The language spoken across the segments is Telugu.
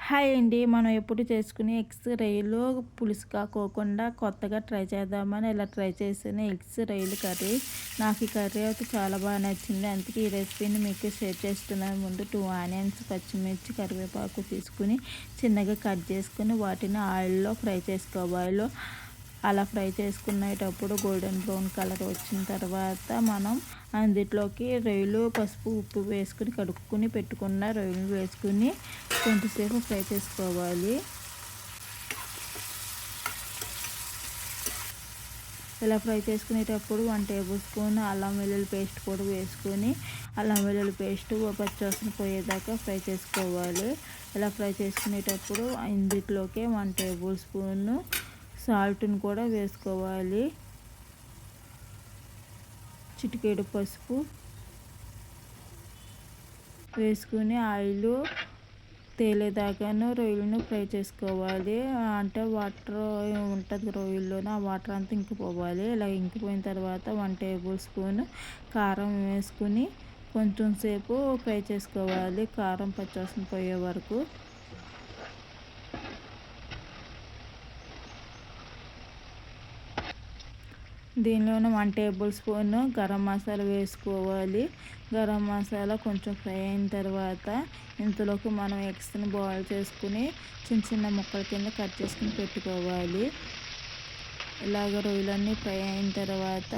హాయ్ అండి. మనం ఎప్పుడు చేసుకునే ఎగ్స్ రొయ్యలు పులుసు కాకోకుండా కొత్తగా ట్రై చేద్దామని ఇలా ట్రై చేసిన ఎగ్స్ రొయ్యలు కర్రీ. నాకు ఈ కర్రీ అయితే చాలా బాగా నచ్చింది. అందుకే ఈ రెసిపీని మీకు షేర్ చేస్తున్నాను. ముందు 2 ఆనియన్స్, పచ్చిమిర్చి, కరివేపాకు తీసుకుని చిన్నగా కట్ చేసుకుని వాటిని ఆయిల్లో ఫ్రై చేసుకోవాలి. అలా ఫ్రై చేసుకునేటప్పుడు గోల్డెన్ బ్రౌన్ కలర్ వచ్చిన తర్వాత మనం అందులోకి రొయ్యలు, పసుపు, ఉప్పు వేసుకుని కడుక్కుని పెట్టుకున్న రొయ్యలు వేసుకుని కొంచెంసేపు ఫ్రై చేసుకోవాలి. ఇలా ఫ్రై చేసుకునేటప్పుడు 1 టేబుల్ స్పూన్ అల్లం వెల్లుల్లి పేస్ట్ కూడా వేసుకొని అల్లం వెల్లుల్లి పేస్ట్ పచ్చివాసన పోయేదాకా ఫ్రై చేసుకోవాలి. ఇలా ఫ్రై చేసుకునేటప్పుడు ఇందులోకి 1 టేబుల్ స్పూన్ సాల్ట్ని కూడా వేసుకోవాలి. చిటికెడు పసుపు వేసుకుని ఆయిల్ తేలేదాకాను రొయ్యలను ఫ్రై చేసుకోవాలి. అంటే వాటర్ ఉంటుంది రొయ్యల్లోనే, ఆ వాటర్ అంతా ఇంకిపోవాలి. ఇలా ఇంకిపోయిన తర్వాత 1 టేబుల్ స్పూన్ కారం వేసుకుని కొంచెం సేపు ఫ్రై చేసుకోవాలి, కారం పచ్చివాసన పోయే వరకు. దీనిలోనే 1 టేబుల్ స్పూన్ గరం మసాలా వేసుకోవాలి. గరం మసాలా కొంచెం ఫ్రై అయిన తర్వాత ఇందులోకి మనం ఎగ్స్ని బాయిల్ చేసుకుని చిన్న చిన్న ముక్కల కింద కట్ చేసుకుని పెట్టుకోవాలి. ఇలాగ రొయ్యలన్నీ ఫ్రై అయిన తర్వాత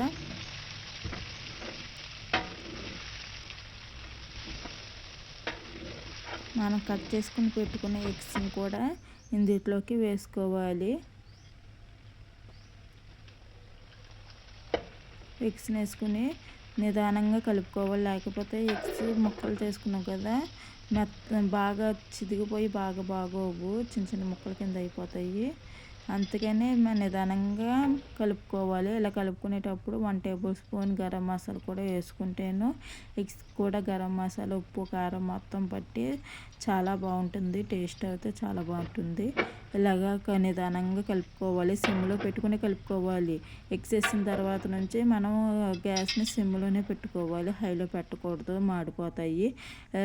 మనం కట్ చేసుకుని పెట్టుకున్న ఎగ్స్ని కూడా ఇందులోకి వేసుకోవాలి. ఎగ్స్ని వేసుకుని నిదానంగా కలుపుకోవాలి. లేకపోతే ఎగ్స్ ముక్కలు చేసుకున్నాం కదా, బాగా చిదిగిపోయి బాగోవు, చిన్న చిన్న ముక్కల కింద అయిపోతాయి. అందుకని నిదానంగా కలుపుకోవాలి. ఇలా కలుపుకునేటప్పుడు 1 టేబుల్ స్పూన్ గరం మసాలా కూడా వేసుకుంటేను ఎగ్స్ కూడా గరం మసాలా, ఉప్పు, కారం మొత్తం పట్టి చాలా బాగుంటుంది. టేస్ట్ అయితే చాలా బాగుంటుంది. ఇలాగా నిదానంగా కలుపుకోవాలి. సిమ్లో పెట్టుకుని కలుపుకోవాలి. ఎగ్స్ వేసిన తర్వాత నుంచి మనం గ్యాస్ని సిమ్లోనే పెట్టుకోవాలి, హైలో పెట్టకూడదు, మాడిపోతాయి.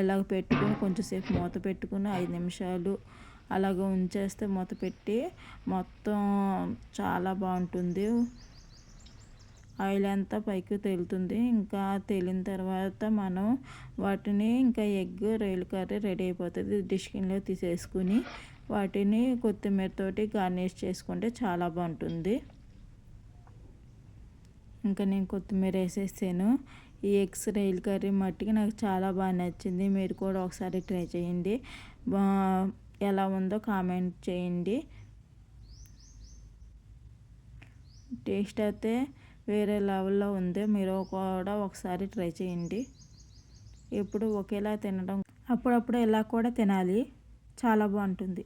ఇలాగ పెట్టుకుని కొంచెంసేపు మూత పెట్టుకుని 5 నిమిషాలు అలాగ ఉంచేస్తే మూత పెట్టి మొత్తం చాలా బాగుంటుంది. ఆయిల్ అంతా పైకి తేలుతుంది. ఇంకా తేలిన తర్వాత మనం వాటిని ఇంకా ఎగ్ రొయ్యల కర్రీ రెడీ అయిపోతుంది. డిష్ కింద తీసేసుకుని వాటిని కొత్తిమీరతోటి గార్నిష్ చేసుకుంటే చాలా బాగుంటుంది. ఇంకా నేను కొత్తిమీర వేసేసాను. ఈ ఎగ్స్ రొయ్యల కర్రీ మట్టికి నాకు చాలా బాగా నచ్చింది. మీరు కూడా ఒకసారి ట్రై చేయండి. ఎలా ఉందో కామెంట్ చేయండి. టేస్ట్ అయితే వేరే లెవెల్లో ఉంది. మీరు కూడా ఒకసారి ట్రై చేయండి. ఎప్పుడు ఒకేలా తినడం, అప్పుడప్పుడు ఇలా కూడా తినాలి, చాలా బాగుంటుంది.